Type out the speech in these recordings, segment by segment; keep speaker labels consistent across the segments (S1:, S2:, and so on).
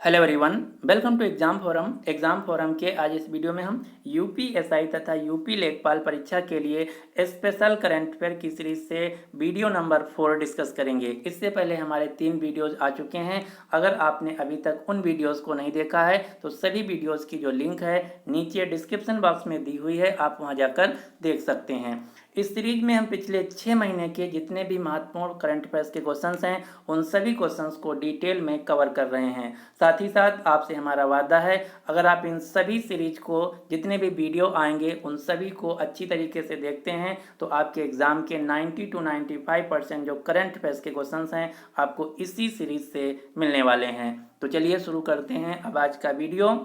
S1: Hello everyone, welcome to Exam Forum के आज इस वीडियो में हम यूपीएसआई तथा यूपी लेखपाल परीक्षा के लिए स्पेशल करंट अफेयर की सीरीज से वीडियो नंबर 4 डिस्कस करेंगे। इससे पहले हमारे 3 वीडियोज आ चुके हैं। अगर आपने अभी तक उन वीडियोज को नहीं देखा है तो सभी वीडियोज की जो लिंक है नीचे डिस्क्रिप्शन बॉक्स में दी हुई है, आप वहां जाकर देख सकते हैं। इस सीरीज में हम पिछले 6 महीने के जितने भी महत्वपूर्ण करंट अफेयर्स के क्वेश्चंस हैं उन सभी क्वेश्चंस को डिटेल में कवर कर रहे हैं। साथ ही साथ आपसे हमारा वादा है, अगर आप इन सभी सीरीज को जितने भी वीडियो आएंगे उन सभी को अच्छी तरीके से देखते हैं तो आपके एग्जाम के 90 to 95% जो करंट अफेयर्स के क्वेश्चंस हैं आपको इसी सीरीज से मिलने वाले हैं। तो चलिए शुरू करते हैं अब आज का वीडियो।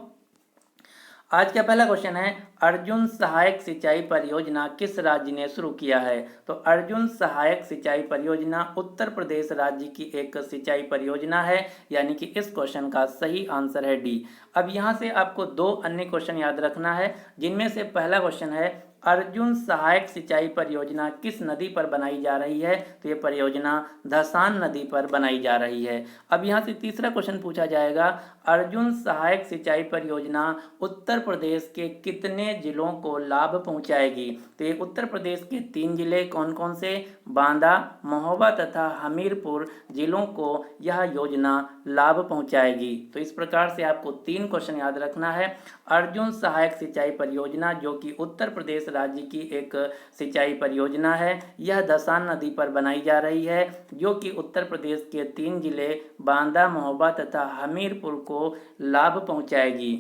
S1: आज का पहला क्वेश्चन है, अर्जुन सहायक सिंचाई परियोजना किस राज्य ने शुरू किया है? तो अर्जुन सहायक सिंचाई परियोजना उत्तर प्रदेश राज्य की एक सिंचाई परियोजना है, यानी कि इस क्वेश्चन का सही आंसर है डी। अब यहाँ से आपको 2 अन्य क्वेश्चन याद रखना है, जिनमें से पहला क्वेश्चन है, अर्जुन सहायक सिंचाई परियोजना किस नदी पर बनाई जा रही है? तो ये परियोजना धसान नदी पर बनाई जा रही है। अब यहाँ से तीसरा क्वेश्चन पूछा जाएगा, अर्जुन सहायक सिंचाई परियोजना उत्तर प्रदेश के कितने जिलों को लाभ पहुंचाएगी? तो ये उत्तर प्रदेश के 3 जिले कौन कौन से? बांदा, महोबा तथा हमीरपुर जिलों को यह योजना लाभ पहुंचाएगी। तो इस प्रकार से आपको 3 क्वेश्चन याद रखना है। अर्जुन सहायक सिंचाई परियोजना जो कि उत्तर प्रदेश राज्य की एक सिंचाई परियोजना है, यह धसान नदी पर बनाई जा रही है, जो कि उत्तर प्रदेश के 3 जिले बांदा, महोबा तथा हमीरपुर को लाभ पहुंचाएगी।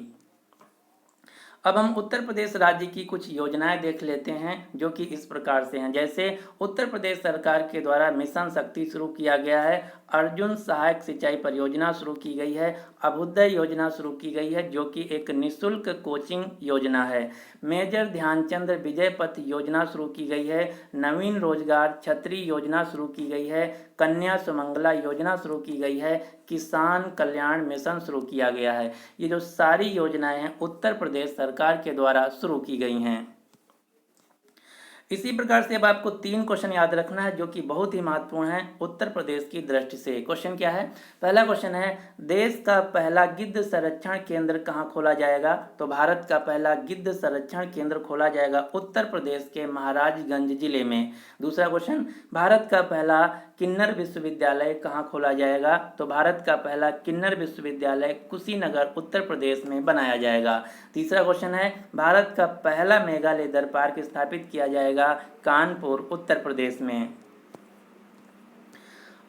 S1: अब हम उत्तर प्रदेश राज्य की कुछ योजनाएं देख लेते हैं जो कि इस प्रकार से हैं। जैसे उत्तर प्रदेश सरकार के द्वारा मिशन शक्ति शुरू किया गया है, अर्जुन सहायक सिंचाई परियोजना शुरू की गई है, अभ्युदय योजना शुरू की गई है जो कि एक निःशुल्क कोचिंग योजना है, मेजर ध्यानचंद विजय पथ योजना शुरू की गई है, नवीन रोजगार छतरी योजना शुरू की गई है, कन्या सुमंगला योजना शुरू की गई है, किसान कल्याण मिशन शुरू किया गया है। ये जो सारी योजनाएं हैं उत्तर प्रदेश सरकार के द्वारा शुरू की गई हैं। इसी प्रकार से अब आपको 3 क्वेश्चन याद रखना है जो कि बहुत ही महत्वपूर्ण है उत्तर प्रदेश की दृष्टि से। क्वेश्चन क्या है? पहला क्वेश्चन है, देश का पहला गिद्ध संरक्षण केंद्र कहाँ खोला जाएगा? तो भारत का पहला गिद्ध संरक्षण केंद्र खोला जाएगा उत्तर प्रदेश के महाराजगंज जिले में। दूसरा क्वेश्चन, भारत का पहला किन्नर विश्वविद्यालय कहाँ खोला जाएगा? तो भारत का पहला किन्नर विश्वविद्यालय कुशीनगर उत्तर प्रदेश में बनाया जाएगा। तीसरा क्वेश्चन है, भारत का पहला मेगा लेदर पार्क स्थापित किया जाएगा कानपुर उत्तर प्रदेश में।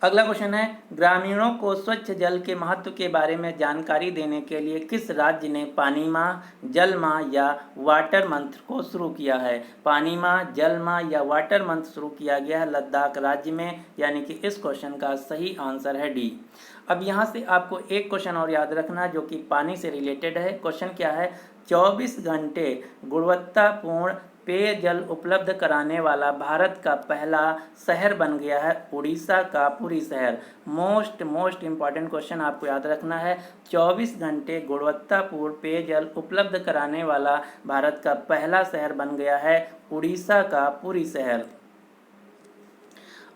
S1: अगला क्वेश्चन है, ग्रामीणों को स्वच्छ जल के महत्व के बारे में जानकारी देने के लिए किस राज्य ने पानी माह, जल माह या वाटर मंथ को शुरू किया है? पानी माह, जल माह या वाटर मंथ शुरू किया गया है लद्दाख राज्य में, यानी कि इस क्वेश्चन का सही आंसर है डी। अब यहाँ से आपको एक क्वेश्चन और याद रखना जो कि पानी से रिलेटेड है। क्वेश्चन क्या है, 24 घंटे गुणवत्तापूर्ण पेयजल उपलब्ध कराने वाला भारत का पहला शहर बन गया है उड़ीसा का पुरी शहर। मोस्ट इंपॉर्टेंट क्वेश्चन आपको याद रखना है, 24 घंटे गुणवत्तापूर्ण पेयजल उपलब्ध कराने वाला भारत का पहला शहर बन गया है उड़ीसा का पुरी शहर।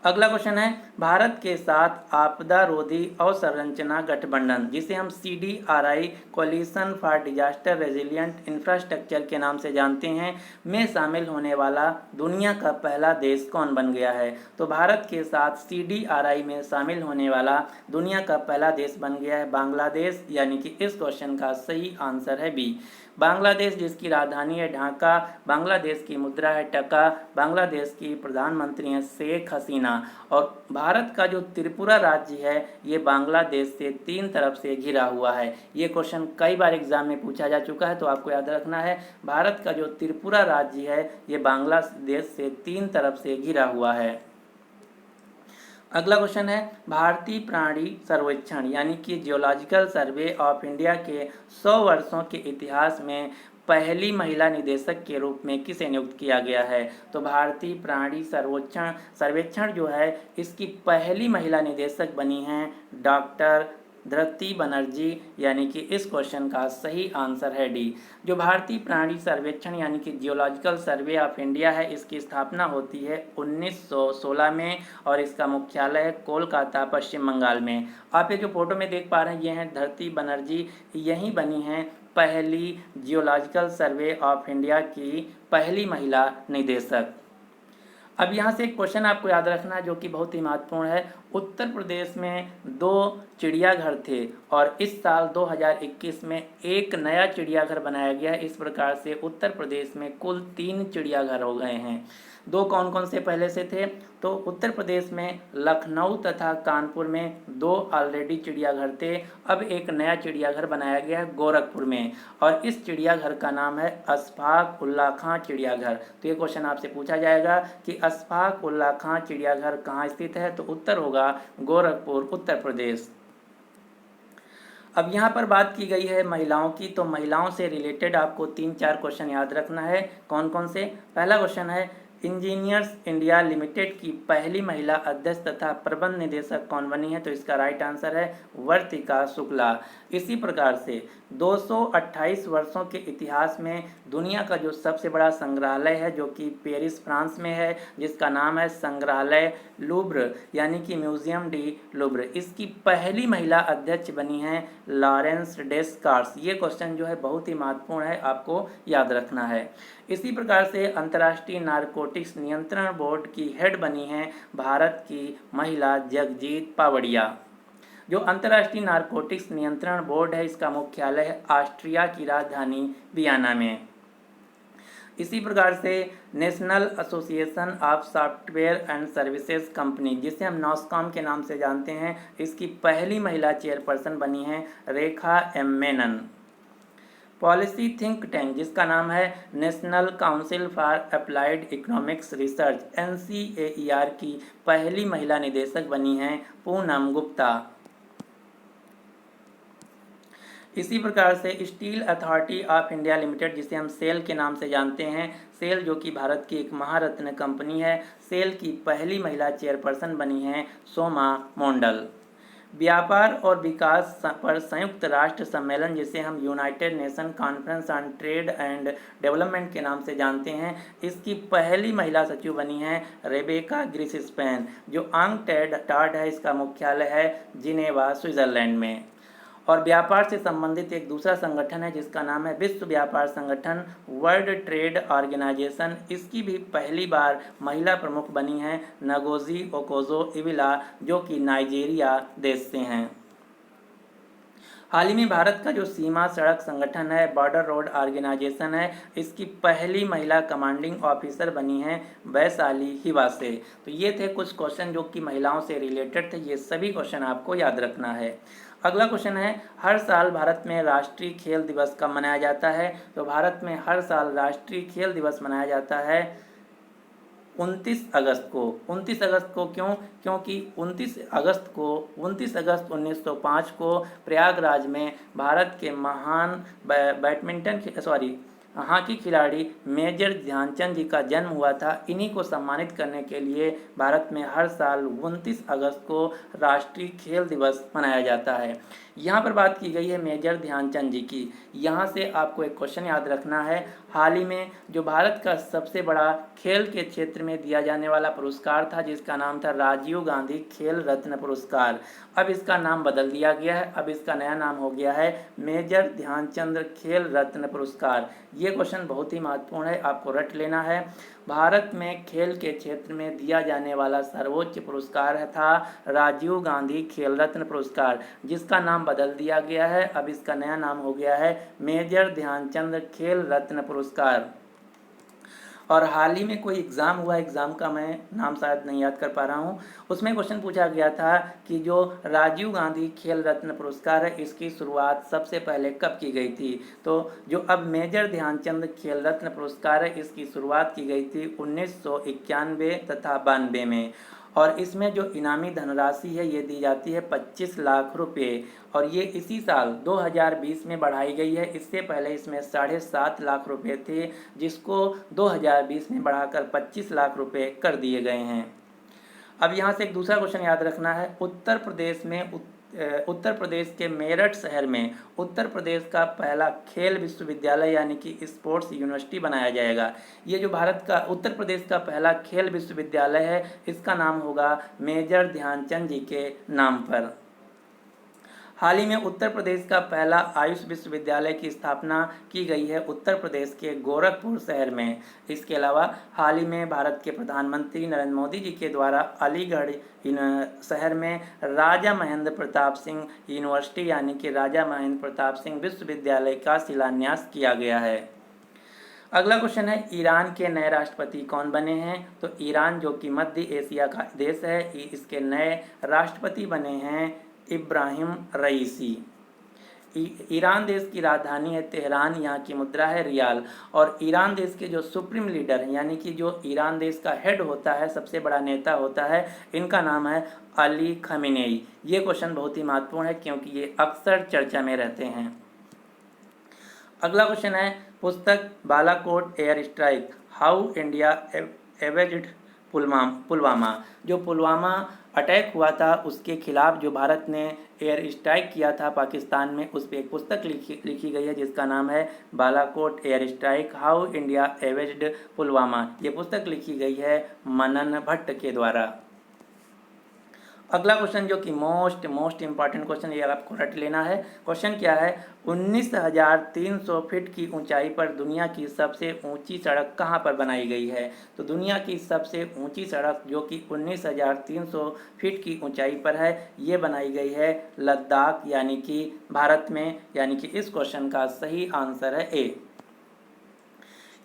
S1: अगला क्वेश्चन है, भारत के साथ आपदा रोधी अवसंरचना गठबंधन जिसे हम CDRI coalition for disaster resilient infrastructure के नाम से जानते हैं में शामिल होने वाला दुनिया का पहला देश कौन बन गया है? तो भारत के साथ CDRI में शामिल होने वाला दुनिया का पहला देश बन गया है बांग्लादेश, यानी कि इस क्वेश्चन का सही आंसर है बी। बांग्लादेश जिसकी राजधानी है ढाका, बांग्लादेश की मुद्रा है टका, बांग्लादेश की प्रधानमंत्री हैं शेख हसीना, और भारत का जो त्रिपुरा राज्य है ये बांग्लादेश से 3 तरफ से घिरा हुआ है। ये क्वेश्चन कई बार एग्जाम में पूछा जा चुका है तो आपको याद रखना है, भारत का जो त्रिपुरा राज्य है ये बांग्लादेश से 3 तरफ से घिरा हुआ है। अगला क्वेश्चन है, भारतीय प्राणी सर्वेक्षण यानी कि जियोलॉजिकल सर्वे ऑफ इंडिया के 100 वर्षों के इतिहास में पहली महिला निदेशक के रूप में किसे नियुक्त किया गया है? तो भारतीय प्राणी सर्वेक्षण जो है इसकी पहली महिला निदेशक बनी हैं डॉक्टर धरती बनर्जी, यानी कि इस क्वेश्चन का सही आंसर है डी। जो भारतीय प्राणी सर्वेक्षण यानी कि जियोलॉजिकल सर्वे ऑफ इंडिया है, इसकी स्थापना होती है 1916 में और इसका मुख्यालय है कोलकाता, पश्चिम बंगाल में। आप ये जो फोटो में देख पा रहे हैं ये हैं धरती बनर्जी, यही बनी हैं पहली जियोलॉजिकल सर्वे ऑफ इंडिया की पहली महिला निदेशक। अब यहाँ से एक क्वेश्चन आपको याद रखना है जो कि बहुत ही महत्वपूर्ण है। उत्तर प्रदेश में 2 चिड़ियाघर थे और इस साल 2021 में एक नया चिड़ियाघर बनाया गया है। इस प्रकार से उत्तर प्रदेश में कुल 3 चिड़ियाघर हो गए हैं। 2 कौन कौन से पहले से थे? तो उत्तर प्रदेश में लखनऊ तथा कानपुर में 2 ऑलरेडी चिड़ियाघर थे। अब एक नया चिड़ियाघर बनाया गया है गोरखपुर में और इस चिड़ियाघर का नाम है अशफाक उल्ला खां चिड़ियाघर। तो ये क्वेश्चन आपसे पूछा जाएगा कि अशफाक उल्ला खां चिड़ियाघर कहाँ स्थित है? तो उत्तर होगा गोरखपुर, उत्तर प्रदेश। अब यहाँ पर बात की गई है महिलाओं की, तो महिलाओं से रिलेटेड आपको 3-4 क्वेश्चन याद रखना है। कौन कौन से? पहला क्वेश्चन है इंजीनियर्स इंडिया लिमिटेड की पहली महिला अध्यक्ष तथा प्रबंध निदेशक कौन बनी है? तो इसका राइट आंसर है वर्तिका शुक्ला। इसी प्रकार से 228 वर्षों के इतिहास में दुनिया का जो सबसे बड़ा संग्रहालय है जो कि पेरिस, फ्रांस में है, जिसका नाम है संग्रहालय लूव्र यानी कि म्यूजियम डी लूव्र, इसकी पहली महिला अध्यक्ष बनी है लॉरेंस डेस्कार्स। ये क्वेश्चन जो है बहुत ही महत्वपूर्ण है, आपको याद रखना है। इसी प्रकार से अंतर्राष्ट्रीय नारकोटिक्स नियंत्रण बोर्ड की हेड बनी है भारत की महिला जगजीत पावड़िया। जो अंतर्राष्ट्रीय नारकोटिक्स नियंत्रण बोर्ड है इसका मुख्यालय है ऑस्ट्रिया की राजधानी वियना में। इसी प्रकार से national association of software and services company, जिसे हम नॉस्कॉम के नाम से जानते हैं, इसकी पहली महिला चेयरपर्सन बनी है Rekha M Menon. Policy think tank जिसका नाम है National Council for Applied Economics Research NCAER की पहली महिला निदेशक बनी हैं पूनम गुप्ता। इसी प्रकार से steel authority of India limited, जिसे हम सेल के नाम से जानते हैं, सेल जो कि भारत की एक महारत्न कंपनी है, सेल की पहली महिला चेयरपर्सन बनी हैं सोमा मोंडल। व्यापार और विकास पर संयुक्त राष्ट्र सम्मेलन, जिसे हम United nation conference on trade and development के नाम से जानते हैं, इसकी पहली महिला सचिव बनी हैं रेबेका ग्रिस्पेन। जो आंगटेड टाड है इसका मुख्यालय है जिनेवा, स्विट्जरलैंड में। और व्यापार से संबंधित एक दूसरा संगठन है जिसका नाम है विश्व व्यापार संगठन, वर्ल्ड ट्रेड ऑर्गेनाइजेशन, इसकी भी पहली बार महिला प्रमुख बनी हैं नगोजी ओकोजो-इवेला, जो कि नाइजीरिया देश से हैं। हाल ही में भारत का जो सीमा सड़क संगठन है, बॉर्डर रोड ऑर्गेनाइजेशन है, इसकी पहली महिला कमांडिंग ऑफिसर बनी हैं वैशाली हिवासे। तो ये थे कुछ क्वेश्चन जो कि महिलाओं से रिलेटेड थे, ये सभी क्वेश्चन आपको याद रखना है। अगला क्वेश्चन है हर साल भारत में राष्ट्रीय खेल दिवस कब मनाया जाता है? तो भारत में हर साल राष्ट्रीय खेल दिवस मनाया जाता है 29 अगस्त को। 29 अगस्त को क्यों? क्योंकि 29 अगस्त 1905 को प्रयागराज में भारत के महान हॉकी खिलाड़ी मेजर ध्यानचंद जी का जन्म हुआ था। इन्हीं को सम्मानित करने के लिए भारत में हर साल 29 अगस्त को राष्ट्रीय खेल दिवस मनाया जाता है। यहाँ पर बात की गई है मेजर ध्यानचंद जी की। यहाँ से आपको एक क्वेश्चन याद रखना है, हाल ही में जो भारत का सबसे बड़ा खेल के क्षेत्र में दिया जाने वाला पुरस्कार था, जिसका नाम था राजीव गांधी खेल रत्न पुरस्कार, अब इसका नाम बदल दिया गया है। अब इसका नया नाम हो गया है मेजर ध्यानचंद खेल रत्न पुरस्कार। ये क्वेश्चन बहुत ही महत्वपूर्ण है, आपको रट लेना है। भारत में खेल के क्षेत्र में दिया जाने वाला सर्वोच्च पुरस्कार था राजीव गांधी खेल रत्न पुरस्कार, जिसका नाम बदल दिया गया है। अब इसका नया नाम हो गया है मेजर ध्यानचंद खेल रत्न पुरस्कार। और हाल ही में कोई एग्ज़ाम हुआ, एग्ज़ाम का मैं नाम शायद नहीं याद कर पा रहा हूँ, उसमें क्वेश्चन पूछा गया था कि जो राजीव गांधी खेल रत्न पुरस्कार है इसकी शुरुआत सबसे पहले कब की गई थी? तो जो अब मेजर ध्यानचंद खेल रत्न पुरस्कार है इसकी शुरुआत की गई थी 1991 तथा 92 में। और इसमें जो इनामी धनराशि है ये दी जाती है 25 लाख रुपये, और ये इसी साल 2020 में बढ़ाई गई है। इससे पहले इसमें 7.5 लाख रुपये थे, जिसको 2020 में बढ़ाकर 25 लाख रुपये कर दिए गए हैं। अब यहाँ से एक दूसरा क्वेश्चन याद रखना है, उत्तर प्रदेश में उत्तर प्रदेश के मेरठ शहर में उत्तर प्रदेश का पहला खेल विश्वविद्यालय यानी कि स्पोर्ट्स यूनिवर्सिटी बनाया जाएगा। ये जो भारत का उत्तर प्रदेश का पहला खेल विश्वविद्यालय है, इसका नाम होगा मेजर ध्यानचंद जी के नाम पर। हाल ही में उत्तर प्रदेश का पहला आयुष विश्वविद्यालय की स्थापना की गई है उत्तर प्रदेश के गोरखपुर शहर में। इसके अलावा हाल ही में भारत के प्रधानमंत्री नरेंद्र मोदी जी के द्वारा अलीगढ़ शहर में राजा महेंद्र प्रताप सिंह यूनिवर्सिटी यानी कि राजा महेंद्र प्रताप सिंह विश्वविद्यालय का शिलान्यास किया गया है। अगला क्वेश्चन है, ईरान के नए राष्ट्रपति कौन बने हैं? तो ईरान जो कि मध्य एशिया का देश है, इसके नए राष्ट्रपति बने हैं इब्राहिम रईसी। ईरान देश की राजधानी है तेहरान, यहाँ की मुद्रा है रियाल। और ईरान देश के जो सुप्रीम लीडर हैं यानी कि जो ईरान देश का हेड होता है, सबसे बड़ा नेता होता है, इनका नाम है अली खमीनेई। ये क्वेश्चन बहुत ही महत्वपूर्ण है क्योंकि ये अक्सर चर्चा में रहते हैं। अगला क्वेश्चन है, पुस्तक Balakot air strike how India avenged Pulwama. जो पुलवामा अटैक हुआ था उसके खिलाफ जो भारत ने एयर स्ट्राइक किया था पाकिस्तान में, उस पर एक पुस्तक लिखी गई है जिसका नाम है Balakot air strike how India avenged Pulwama. ये पुस्तक लिखी गई है मनन भट्ट के द्वारा। अगला क्वेश्चन जो कि मोस्ट इम्पॉर्टेंट क्वेश्चन, ये आपको रट लेना है। क्वेश्चन क्या है, 19,300 फीट की ऊंचाई पर दुनिया की सबसे ऊंची सड़क कहां पर बनाई गई है? तो दुनिया की सबसे ऊंची सड़क जो कि 19,300 फीट की ऊंचाई पर है, ये बनाई गई है लद्दाख यानी कि भारत में, यानी कि इस क्वेश्चन का सही आंसर है ए।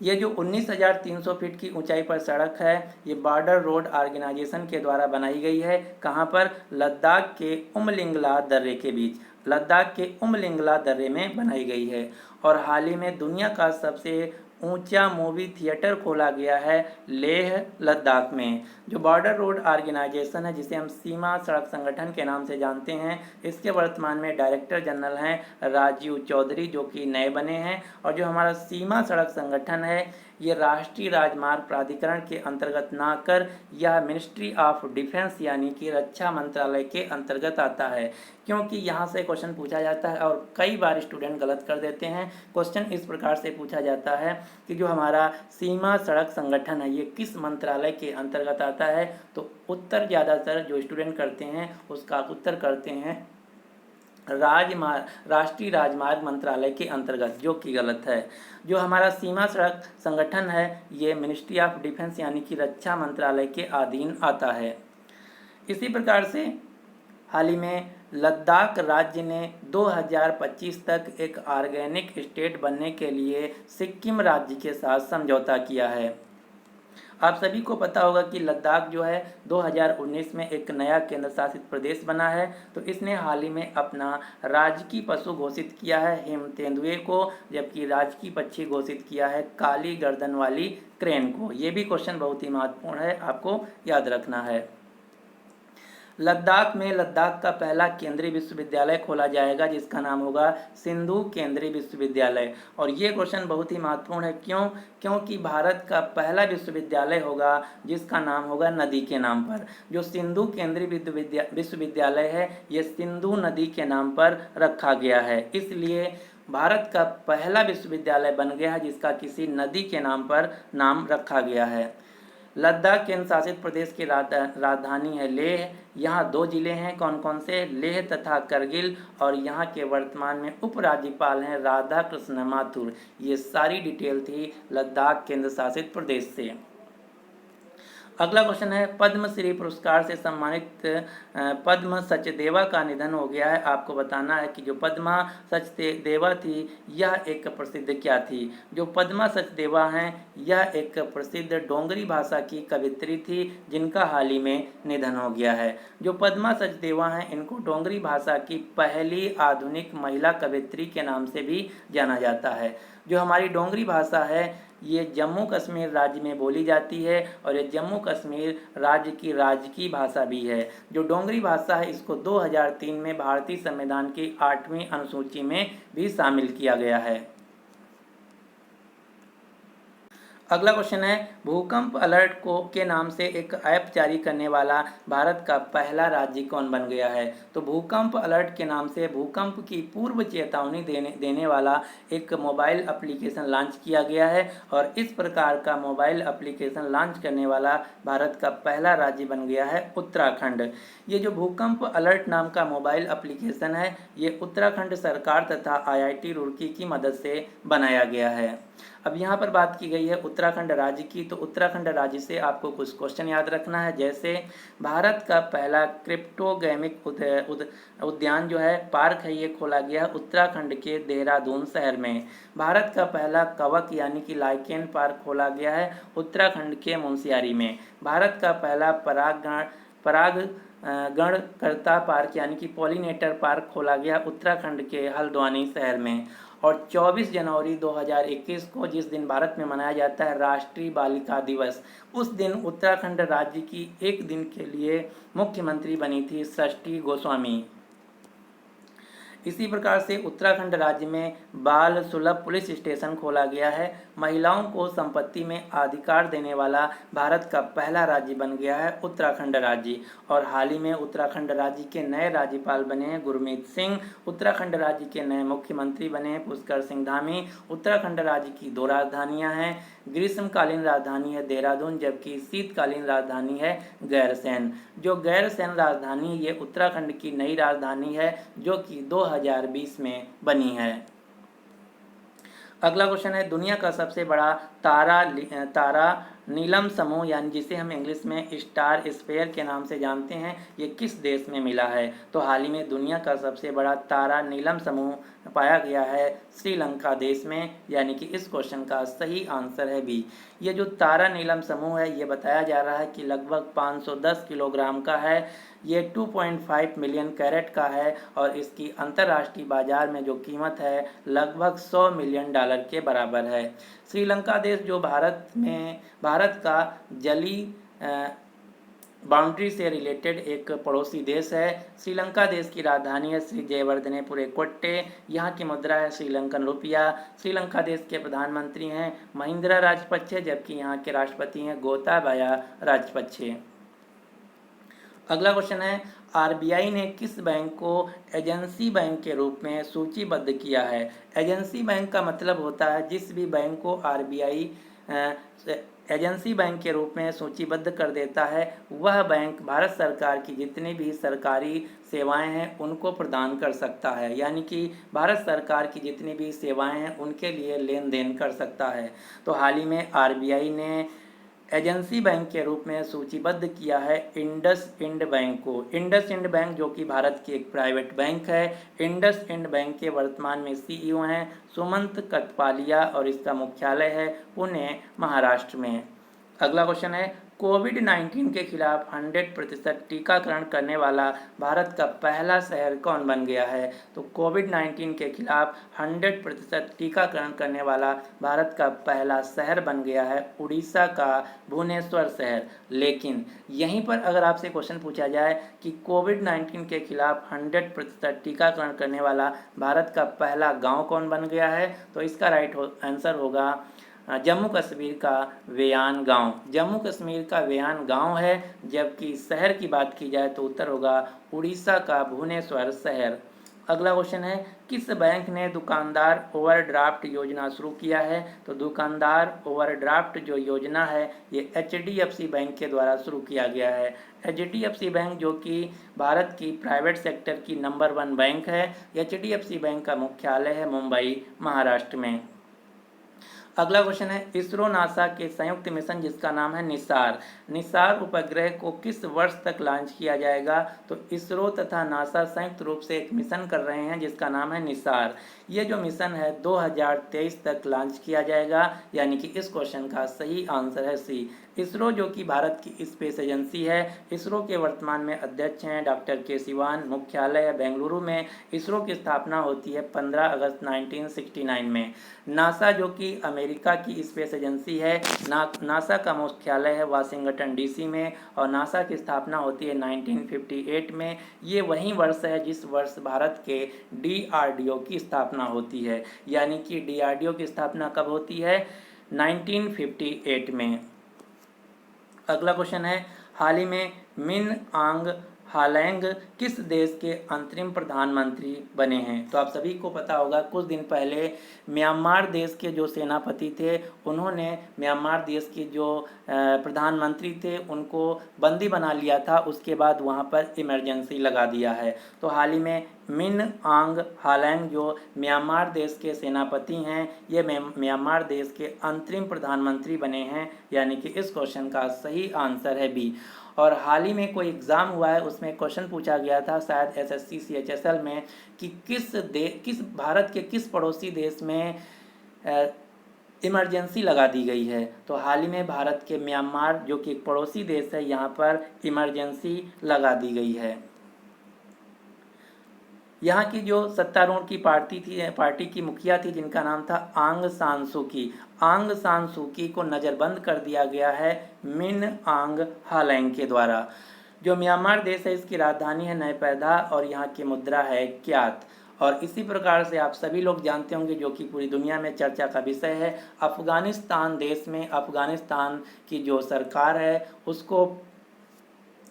S1: ये जो 19,300 फीट की ऊंचाई पर सड़क है, ये बॉर्डर रोड ऑर्गेनाइजेशन के द्वारा बनाई गई है। कहाँ पर? लद्दाख के उमलिंगला दर्रे के बीच, लद्दाख के उमलिंगला दर्रे में बनाई गई है। और हाल ही में दुनिया का सबसे ऊंचा मूवी थिएटर खोला गया है लेह लद्दाख में। जो बॉर्डर रोड ऑर्गेनाइजेशन है, जिसे हम सीमा सड़क संगठन के नाम से जानते हैं, इसके वर्तमान में डायरेक्टर जनरल हैं राजीव चौधरी, जो कि नए बने हैं। और जो हमारा सीमा सड़क संगठन है, ये राष्ट्रीय राजमार्ग प्राधिकरण के अंतर्गत ना कर यह मिनिस्ट्री ऑफ डिफेंस यानी कि रक्षा मंत्रालय के अंतर्गत आता है। क्योंकि यहाँ से क्वेश्चन पूछा जाता है और कई बार स्टूडेंट गलत कर देते हैं। क्वेश्चन इस प्रकार से पूछा जाता है कि जो हमारा सीमा सड़क संगठन है, ये किस मंत्रालय के अंतर्गत आता है? तो उत्तर ज़्यादातर जो स्टूडेंट करते हैं उसका उत्तर करते हैं राष्ट्रीय राजमार्ग मंत्रालय के अंतर्गत, जो कि गलत है। जो हमारा सीमा सड़क संगठन है, ये मिनिस्ट्री ऑफ डिफेंस यानी कि रक्षा मंत्रालय के अधीन आता है। इसी प्रकार से हाल ही में लद्दाख राज्य ने 2025 तक एक ऑर्गेनिक स्टेट बनने के लिए सिक्किम राज्य के साथ समझौता किया है। आप सभी को पता होगा कि लद्दाख जो है 2019 में एक नया केंद्र शासित प्रदेश बना है, तो इसने हाल ही में अपना राजकीय पशु घोषित किया है हिम तेंदुए को, जबकि राजकीय पक्षी घोषित किया है काली गर्दन वाली क्रेन को। ये भी क्वेश्चन बहुत ही महत्वपूर्ण है, आपको याद रखना है। लद्दाख में लद्दाख का पहला केंद्रीय विश्वविद्यालय खोला जाएगा जिसका नाम होगा सिंधु केंद्रीय विश्वविद्यालय। और ये क्वेश्चन बहुत ही महत्वपूर्ण है, क्यों? क्योंकि भारत का पहला विश्वविद्यालय होगा जिसका नाम होगा नदी के नाम पर। जो सिंधु केंद्रीय विश्वविद्यालय है, ये सिंधु नदी के नाम पर रखा गया है, इसलिए भारत का पहला विश्वविद्यालय बन गया है जिसका किसी नदी के नाम पर नाम रखा गया है। लद्दाख केंद्र शासित प्रदेश की राजधानी है लेह। यहाँ 2 जिले हैं, कौन कौन से? लेह तथा करगिल। और यहाँ के वर्तमान में उपराज्यपाल हैं राधा कृष्ण माथुर। ये सारी डिटेल थी लद्दाख केंद्र शासित प्रदेश से। अगला क्वेश्चन है, पद्मश्री पुरस्कार से सम्मानित पद्म सचदेवा का निधन हो गया है। आपको बताना है कि जो पद्मा सचदेवा थी यह एक प्रसिद्ध क्या थी? जो पद्मा सचदेवा हैं यह एक प्रसिद्ध डोंगरी भाषा की कवित्री थी जिनका हाल ही में निधन हो गया है। जो पद्मा सचदेवा हैं इनको डोंगरी भाषा की पहली आधुनिक महिला कवित्री के नाम से भी जाना जाता है। जो हमारी डोंगरी भाषा है ये जम्मू कश्मीर राज्य में बोली जाती है और ये जम्मू कश्मीर राज्य की राजकीय भाषा भी है। जो डोंगरी भाषा है इसको 2003 में भारतीय संविधान की 8वीं अनुसूची में भी शामिल किया गया है। अगला क्वेश्चन है, भूकंप अलर्ट को के नाम से एक ऐप जारी करने वाला भारत का पहला राज्य कौन बन गया है? तो भूकंप अलर्ट के नाम से भूकंप की पूर्व चेतावनी देने वाला एक मोबाइल एप्लीकेशन लॉन्च किया गया है और इस प्रकार का मोबाइल एप्लीकेशन लॉन्च करने वाला भारत का पहला राज्य बन गया है उत्तराखंड। ये जो भूकंप अलर्ट नाम का मोबाइल एप्लीकेशन है, ये उत्तराखंड सरकार तथा IIT रुड़की की मदद से बनाया गया है। अब यहाँ पर बात की गई है उत्तराखंड राज्य की, तो उत्तराखंड राज्य से आपको कुछ क्वेश्चन याद रखना है। जैसे भारत का पहला क्रिप्टोगेमिक उद्यान जो है, पार्क है, ये खोला गया उत्तराखंड के देहरादून शहर में। भारत का पहला कवक यानी कि लाइकेन पार्क खोला गया है उत्तराखंड के मुंशियारी में। भारत का पहला परागणकर्ता पार्क यानी कि पॉलिनेटर पार्क खोला गया उत्तराखंड के हल्द्वानी शहर में। और 24 जनवरी 2021 को, जिस दिन भारत में मनाया जाता है राष्ट्रीय बालिका दिवस, उस दिन उत्तराखंड राज्य की एक दिन के लिए मुख्यमंत्री बनी थी सृष्टि गोस्वामी। इसी प्रकार से उत्तराखंड राज्य में बाल सुलभ पुलिस स्टेशन खोला गया है। महिलाओं को संपत्ति में अधिकार देने वाला भारत का पहला राज्य बन गया है उत्तराखंड राज्य। और हाल ही में उत्तराखंड राज्य के नए राज्यपाल बने हैं गुरमीत सिंह। उत्तराखंड राज्य के नए मुख्यमंत्री बने हैं पुष्कर सिंह धामी। उत्तराखंड राज्य की 2 राजधानियां हैं, ग्रीष्मकालीन राजधानी है देहरादून, जबकि शीतकालीन राजधानी है गैरसैंण। जो गैरसैंण राजधानी ये उत्तराखंड की नई राजधानी है, जो कि 2020 में बनी है। अगला क्वेश्चन है, दुनिया का सबसे बड़ा तारा नीलम समूह यानी जिसे हम इंग्लिश में स्टार स्फेयर के नाम से जानते हैं, ये किस देश में मिला है? तो हाल ही में दुनिया का सबसे बड़ा तारा नीलम समूह पाया गया है श्रीलंका देश में, यानी कि इस क्वेश्चन का सही आंसर है बी। ये जो तारा नीलम समूह है, ये बताया जा रहा है कि लगभग 510 किलोग्राम का है। ये 2.5 मिलियन कैरेट का है और इसकी अंतर्राष्ट्रीय बाजार में जो कीमत है लगभग $100 मिलियन के बराबर है। श्रीलंका देश जो भारत का जली बाउंड्री से रिलेटेड एक पड़ोसी देश है। श्रीलंका देश की राजधानी है श्री जयवर्धनेपुरे कोट्टे। यहाँ की मुद्रा है श्रीलंकन रुपया। श्रीलंका देश के प्रधानमंत्री हैं महिंद्रा राजपक्षे, जबकि यहाँ के राष्ट्रपति हैं गोताबाया राजपक्षे। अगला क्वेश्चन है, RBI ने किस बैंक को एजेंसी बैंक के रूप में सूचीबद्ध किया है? एजेंसी बैंक का मतलब होता है जिस भी बैंक को RBI एजेंसी बैंक के रूप में सूचीबद्ध कर देता है, वह बैंक भारत सरकार की जितनी भी सरकारी सेवाएं हैं उनको प्रदान कर सकता है, यानी कि भारत सरकार की जितनी भी सेवाएं हैं उनके लिए लेन देन कर सकता है। तो हाल ही में RBI ने एजेंसी बैंक के रूप में सूचीबद्ध किया है इंडसइंड बैंक को। इंडसइंड बैंक जो कि भारत की एक प्राइवेट बैंक है। इंडसइंड बैंक के वर्तमान में CEO हैं सुमंत कटपालिया और इसका मुख्यालय है पुणे, महाराष्ट्र में। अगला क्वेश्चन है, कोविड-19 के खिलाफ 100% टीकाकरण करने वाला भारत का पहला शहर कौन बन गया है? तो कोविड-19 के खिलाफ 100% टीकाकरण करने वाला भारत का पहला शहर बन गया है उड़ीसा का भुवनेश्वर शहर। लेकिन यहीं पर अगर आपसे क्वेश्चन पूछा जाए कि कोविड-19 के खिलाफ 100% टीकाकरण करने वाला भारत का पहला गाँव कौन बन गया है, तो इसका राइट आंसर होगा जम्मू कश्मीर का वेयान गांव। जम्मू कश्मीर का वेयान गांव है, जबकि शहर की बात की जाए तो उत्तर होगा उड़ीसा का भुवनेश्वर शहर। अगला क्वेश्चन है, किस बैंक ने दुकानदार ओवरड्राफ्ट योजना शुरू किया है? तो दुकानदार ओवरड्राफ्ट जो योजना है ये HDFC बैंक के द्वारा शुरू किया गया है। HDFC बैंक जो कि भारत की प्राइवेट सेक्टर की नंबर 1 बैंक है। HDFC बैंक का मुख्यालय है मुंबई, महाराष्ट्र में। अगला क्वेश्चन है, इसरो नासा के संयुक्त मिशन जिसका नाम है निसार उपग्रह को किस वर्ष तक लॉन्च किया जाएगा? तो इसरो तथा नासा संयुक्त रूप से एक मिशन कर रहे हैं जिसका नाम है निसार। ये जो मिशन है 2023 तक लॉन्च किया जाएगा, यानी कि इस क्वेश्चन का सही आंसर है सी। इसरो जो कि भारत की स्पेस एजेंसी है। इसरो के वर्तमान में अध्यक्ष हैं डॉक्टर के सिवान। मुख्यालय है बेंगलुरु में। इसरो की स्थापना होती है 15 अगस्त 1969 में। नासा जो कि अमेरिका की स्पेस एजेंसी है, नासा का मुख्यालय है वाशिंगटन DC में और नासा की स्थापना होती है 1958 में। ये वही वर्ष है जिस वर्ष भारत के DRDO की स्थापना होती है, यानी कि DRDO की स्थापना कब होती है? 1958 में। अगला क्वेश्चन है, हाल ही में मिन आंग हालैंग किस देश के अंतरिम प्रधानमंत्री बने हैं? तो आप सभी को पता होगा, कुछ दिन पहले म्यांमार देश के जो सेनापति थे उन्होंने म्यांमार देश के जो प्रधानमंत्री थे उनको बंदी बना लिया था। उसके बाद वहां पर इमरजेंसी लगा दिया है। तो हाल ही में मिन आंग हालैंग जो म्यांमार देश के सेनापति हैं, ये म्यांमार देश के अंतरिम प्रधानमंत्री बने हैं, यानी कि इस क्वेश्चन का सही आंसर है बी। और हाल ही में कोई एग्ज़ाम हुआ है, उसमें क्वेश्चन पूछा गया था शायद एसएससी CHSL में कि किस भारत के किस पड़ोसी देश में इमरजेंसी लगा दी गई है। तो हाल ही में भारत के म्यांमार जो कि एक पड़ोसी देश है, यहाँ पर इमरजेंसी लगा दी गई है। यहाँ की जो सत्तारूढ़ की पार्टी की मुखिया थी जिनका नाम था आंग सान सू की, आंग सान सू की को नज़रबंद कर दिया गया है मिन आंग हालैंग के द्वारा। जो म्यांमार देश है इसकी राजधानी है नयपैदा और यहाँ की मुद्रा है क्यात। और इसी प्रकार से आप सभी लोग जानते होंगे, जो कि पूरी दुनिया में चर्चा का विषय है, अफ़गानिस्तान देश में अफ़गानिस्तान की जो सरकार है उसको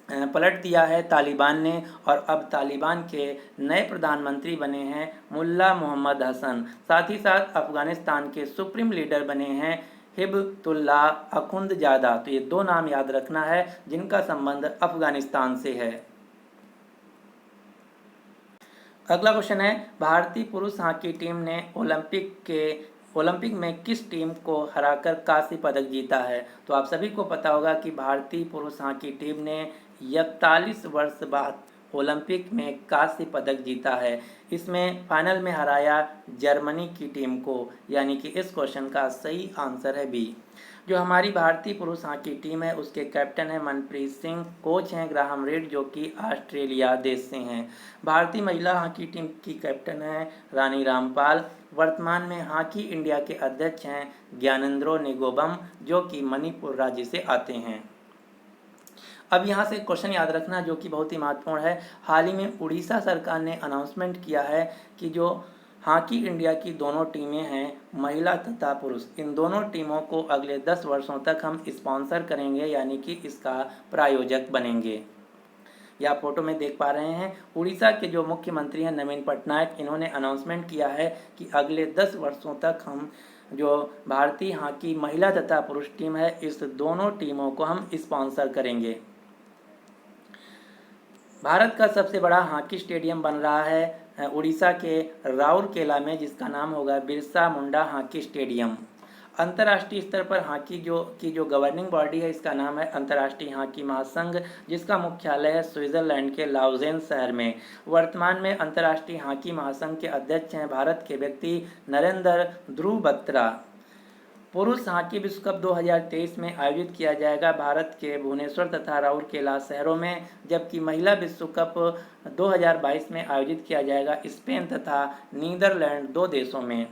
S1: पलट दिया है तालिबान ने, और अब तालिबान के नए प्रधानमंत्री बने हैं मुल्ला मोहम्मद हसन। साथ ही साथ अफ़गानिस्तान के सुप्रीम लीडर बने हैं हिबतुल्लाह अखुंदजादा। तो ये दो नाम याद रखना है जिनका संबंध अफ़गानिस्तान से है। अगला क्वेश्चन है, भारतीय पुरुष हॉकी टीम ने ओलंपिक में किस टीम को हराकर कांस्य पदक जीता है? तो आप सभी को पता होगा कि भारतीय पुरुष हॉकी टीम ने 41 वर्ष बाद ओलंपिक में कांस्य पदक जीता है। इसमें फाइनल में हराया जर्मनी की टीम को, यानी कि इस क्वेश्चन का सही आंसर है बी। जो हमारी भारतीय पुरुष हॉकी टीम है उसके कैप्टन है मनप्रीत सिंह, कोच हैं ग्राहम रीड जो कि ऑस्ट्रेलिया देश से हैं। भारतीय महिला हॉकी टीम की कैप्टन है रानी रामपाल। वर्तमान में हॉकी इंडिया के अध्यक्ष हैं ज्ञानेंद्रो निगोबम जो कि मणिपुर राज्य से आते हैं। अब यहाँ से क्वेश्चन याद रखना जो कि बहुत ही महत्वपूर्ण है। हाल ही में उड़ीसा सरकार ने अनाउंसमेंट किया है कि जो हॉकी इंडिया की दोनों टीमें हैं, महिला तथा पुरुष, इन दोनों टीमों को अगले 10 वर्षों तक हम स्पॉन्सर करेंगे, यानी कि इसका प्रायोजक बनेंगे। या फोटो में देख पा रहे हैं, उड़ीसा के जो मुख्यमंत्री हैं नवीन पटनायक, इन्होंने अनाउंसमेंट किया है कि अगले 10 वर्षों तक हम जो भारतीय हॉकी महिला तथा पुरुष टीम है, इस दोनों टीमों को हम स्पॉन्सर करेंगे। भारत का सबसे बड़ा हॉकी स्टेडियम बन रहा है उड़ीसा के राउरकेला में, जिसका नाम होगा बिरसा मुंडा हॉकी स्टेडियम। अंतर्राष्ट्रीय स्तर पर हॉकी जो गवर्निंग बॉडी है इसका नाम है अंतर्राष्ट्रीय हॉकी महासंघ, जिसका मुख्यालय है स्विट्जरलैंड के लाउजेन शहर में। वर्तमान में अंतर्राष्ट्रीय हॉकी महासंघ के अध्यक्ष हैं भारत के व्यक्ति नरेंद्र ध्रुव बत्रा। पुरुष हॉकी विश्व कप 2023 में आयोजित किया जाएगा भारत के भुवनेश्वर तथा राउरकेला शहरों में, जबकि महिला विश्व कप 2022 में आयोजित किया जाएगा स्पेन तथा नीदरलैंड 2 देशों में।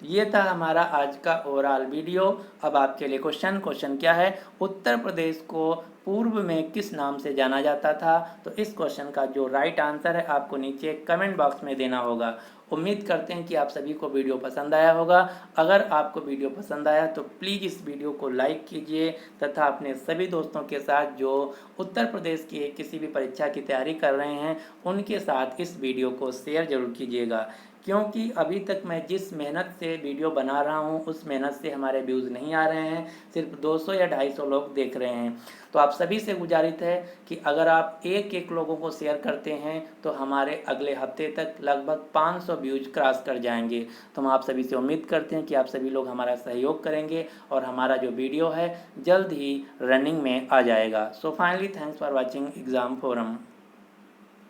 S1: ये था हमारा आज का ओवरऑल वीडियो। अब आपके लिए क्वेश्चन क्या है, उत्तर प्रदेश को पूर्व में किस नाम से जाना जाता था? तो इस क्वेश्चन का जो राइट आंसर है आपको नीचे कमेंट बॉक्स में देना होगा। उम्मीद करते हैं कि आप सभी को वीडियो पसंद आया होगा। अगर आपको वीडियो पसंद आया तो प्लीज़ इस वीडियो को लाइक कीजिए तथा अपने सभी दोस्तों के साथ जो उत्तर प्रदेश की किसी भी परीक्षा की तैयारी कर रहे हैं उनके साथ इस वीडियो को शेयर जरूर कीजिएगा, क्योंकि अभी तक मैं जिस मेहनत से वीडियो बना रहा हूँ उस मेहनत से हमारे व्यूज़ नहीं आ रहे हैं, सिर्फ 200 या 250 लोग देख रहे हैं। तो आप सभी से गुजारिश है कि अगर आप एक लोगों को शेयर करते हैं तो हमारे अगले हफ्ते तक लगभग 500 व्यूज क्रॉस कर जाएंगे। तो हम आप सभी से उम्मीद करते हैं कि आप सभी लोग हमारा सहयोग करेंगे और हमारा जो वीडियो है जल्द ही रनिंग में आ जाएगा। So finally thanks for watching exam forum.